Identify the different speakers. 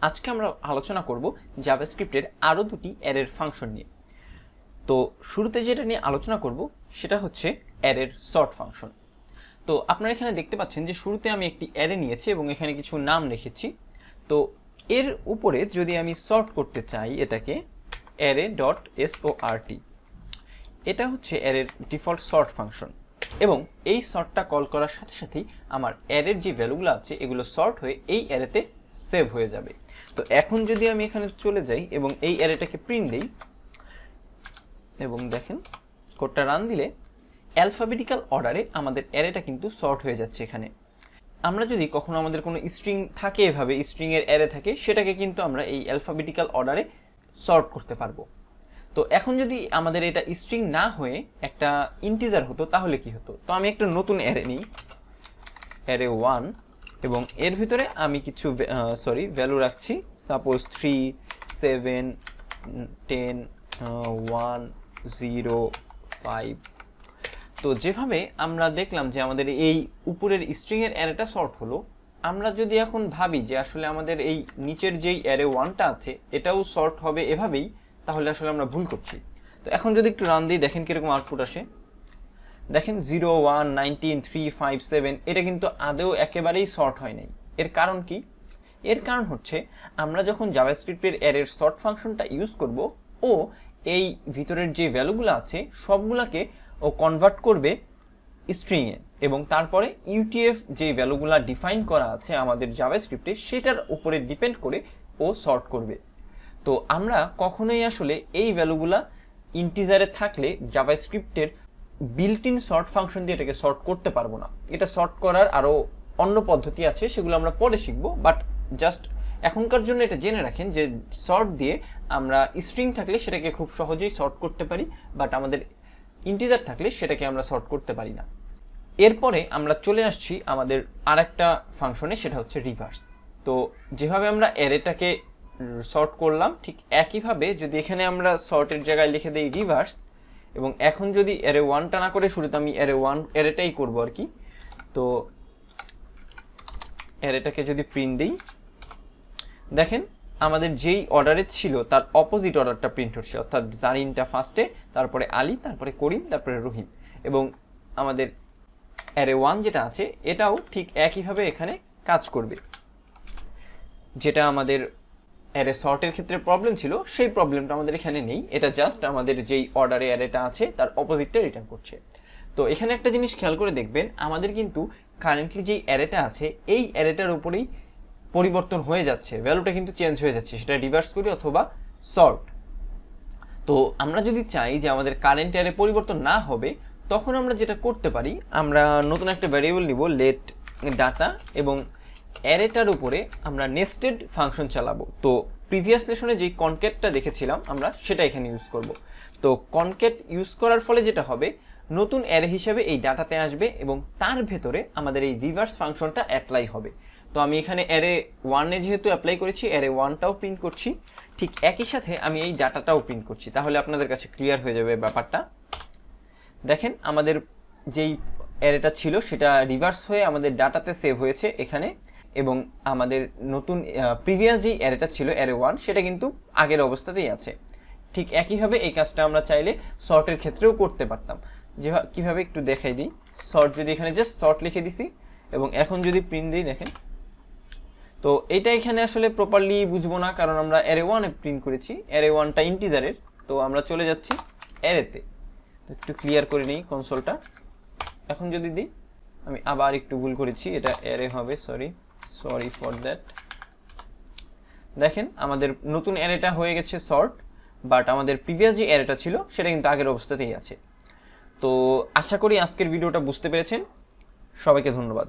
Speaker 1: আজকে আমরা আলোচনা করব জাভাস্ক্রিপ্টের আরও দুটি অ্যারের ফাংশন নিয়ে। তো শুরুতে যেটা নিয়ে আলোচনা করব সেটা হচ্ছে অ্যারের সর্ট ফাংশন। তো আপনারা এখানে দেখতে পাচ্ছেন যে শুরুতে আমি একটি অ্যারে নিয়েছি এবং এখানে কিছু নাম রেখেছি। তো এর উপরে যদি আমি সর্ট করতে চাই এটাকে অ্যারে ডট sort, এটা হচ্ছে অ্যারের ডিফল্ট সর্ট ফাংশন এবং এই সর্টটা কল করার সাথে সাথেই আমার অ্যারের যে ভ্যালুগুলো আছে এগুলো সর্ট হয়ে এই অ্যারেতে সেভ হয়ে যাবে। তো এখন যদি আমি এখানে চলে যাই এবং এই অ্যারেটাকে প্রিন্ট দিই এবং দেখেন কোডটা রান দিলে অ্যালফাবেটিক্যাল অর্ডারে আমাদের অ্যারেটা কিন্তু সর্ট হয়ে যাচ্ছে। এখানে আমরা যদি কখনো আমাদের কোনো স্ট্রিং থাকে, এভাবে স্ট্রিংয়ের অ্যারে থাকে, সেটাকে কিন্তু আমরা এই অ্যালফাবেটিক্যাল অর্ডারে সর্ট করতে পারবো। তো এখন যদি আমাদের এটা স্ট্রিং না হয়ে একটা ইন্টিজার হতো তাহলে কি হতো? তো আমি একটা নতুন অ্যারে নিই, অ্যারে 1, এবং এর ভিতরে আমি কিছু ভ্যালু রাখছি, সাপোজ 3, 7, 10, 1, 0, 5। তো যেভাবে আমরা দেখলাম যে আমাদের এই উপরের স্ট্রিংয়ের অ্যারেটা সর্ট হলো, আমরা যদি এখন ভাবি যে আসলে আমাদের এই নিচের যেই অ্যারে 1টা আছে এটাও সর্ট হবে এভাবেই, তাহলে আসলে আমরা ভুল করছি। তো এখন যদি একটু রান দিই, দেখেন কীরকম আউটপুট আসে। দেখেন 0, 1, 19, 3, 5, 7 এটা কিন্তু আদৌ একেবারেই সর্ট হয় নাই। এর কারণ কি? এর কারণ হচ্ছে আমরা যখন জাভাস্ক্রিপ্টের অ্যারের সর্ট ফাংশনটা ইউজ করব, ও এই ভিতরের যে ভ্যালুগুলো আছে সবগুলোকে ও কনভার্ট করবে স্ট্রিংয়ে, এবং তারপরে ইউটিএফ যে ভ্যালুগুলো ডিফাইন করা আছে আমাদের জাভাস্ক্রিপ্টে সেটার উপরে ডিপেন্ড করে ও সর্ট করবে। তো আমরা কখনোই আসলে এই ভ্যালুগুলা ইন্টিজারে থাকলে জাভাস্ক্রিপ্টের বিল্ট ইন সর্ট ফাংশন দিয়ে এটাকে সর্ট করতে পারবো না। এটা সর্ট করার আরও অন্য পদ্ধতি আছে, সেগুলো আমরা পরে শিখবো। বাট জাস্ট এখনকার জন্য এটা জেনে রাখেন যে সর্ট দিয়ে আমরা স্ট্রিং থাকলে সেটাকে খুব সহজেই সর্ট করতে পারি, বাট আমাদের ইন্টিজার থাকলে সেটাকে আমরা সর্ট করতে পারি না। এরপরে আমরা চলে আসছি আমাদের আরেকটা ফাংশনে, সেটা হচ্ছে রিভার্স। তো যেভাবে আমরা অ্যারেটাকে সর্ট করলাম ঠিক একইভাবে যদি এখানে আমরা সর্টের জায়গায় লিখে দিই রিভার্স, এবং এখন যদি অ্যারে 1টা না করে শুরুতে আমি অ্যারে 1 অ্যারেটাই করবো আর কি। তো অ্যারেটাকে যদি প্রিন্ট দিই, দেখেন আমাদের যেই অর্ডারে ছিল তার অপোজিট অর্ডারটা প্রিন্ট হচ্ছে, অর্থাৎ জারিনটা ফার্স্টে, তারপরে আলী, তারপরে করিম, তারপরে রহিম। এবং আমাদের অ্যারে 1 যেটা আছে এটাও ঠিক একইভাবে এখানে কাজ করবে। যেটা আমাদের অ্যারে সর্টের ক্ষেত্রে প্রবলেম ছিল সেই প্রবলেমটা আমাদের এখানে নেই, এটা জাস্ট আমাদের যেই অর্ডারে অ্যারেটা আছে তার অপোজিটটা রিটার্ন করছে। তো এখানে একটা জিনিস খেয়াল করে দেখবেন, আমাদের কিন্তু কারেন্টলি যেই অ্যারেটা আছে এই অ্যারেটার উপরেই পরিবর্তন হয়ে যাচ্ছে, ভ্যালুটা কিন্তু চেঞ্জ হয়ে যাচ্ছে, সেটা রিভার্স করি অথবা সর্ট। তো আমরা যদি চাই যে আমাদের কারেন্ট অ্যারে পরিবর্তন না হবে, তখন আমরা যেটা করতে পারি, আমরা নতুন একটা ভ্যারিয়েবল নিব লেট ডাটা, এবং অ্যারেটার উপরে আমরা নেস্টেড ফাংশন চালাবো। তো প্রিভিয়াস লেসনে যেই কনক্যাটটা দেখেছিলাম আমরা সেটা এখানে ইউজ করব। তো কনক্যাট ইউজ করার ফলে যেটা হবে, নতুন অ্যারে হিসেবে এই ডাটাতে আসবে এবং তার ভেতরে আমাদের এই রিভার্স ফাংশনটা অ্যাপ্লাই হবে। তো আমি এখানে অ্যারে 1-এ যেহেতু অ্যাপ্লাই করেছি, অ্যারে 1টাও প্রিন্ট করছি, ঠিক একই সাথে আমি এই ডাটাটাও প্রিন্ট করছি, তাহলে আপনাদের কাছে ক্লিয়ার হয়ে যাবে ব্যাপারটা। দেখেন আমাদের যেই অ্যারেটা ছিল সেটা রিভার্স হয়ে আমাদের ডাটাতে সেভ হয়েছে এখানে, এবং আমাদের নতুন প্রিভিয়াস যেই অ্যারেটা ছিল অ্যারে 1 সেটা কিন্তু আগের অবস্থাতেই আছে। ঠিক একইভাবে এই কাজটা আমরা চাইলে সর্টের ক্ষেত্রেও করতে পারতাম। কীভাবে একটু দেখাই দিই। সর্ট যদি এখানে জাস্ট সর্ট লিখে দিছি এবং এখন যদি প্রিন্ট দিই, দেখেন তো এইটা এখানে আসলে প্রপারলি বুঝবো না, কারণ আমরা অ্যারে 1-এ প্রিন্ট করেছি, অ্যারে 1টা ইন্টিজারের। তো আমরা চলে যাচ্ছি অ্যারেতে, একটু ক্লিয়ার করে নিই কনসোলটা। এখন যদি দিই, আমি আবার একটু ভুল করেছি, এটা অ্যারে হবে, সরি ফর দ্যাট। দেখেন আমাদের নতুন অ্যারেটা হয়ে গেছে সর্ট, বাট আমাদের প্রিভিয়াস যে অ্যারেটা ছিল সেটা কিন্তু আগের অবস্থাতেই আছে। তো আশা করি আজকের ভিডিওটা বুঝতে পেরেছেন। সবাইকে ধন্যবাদ।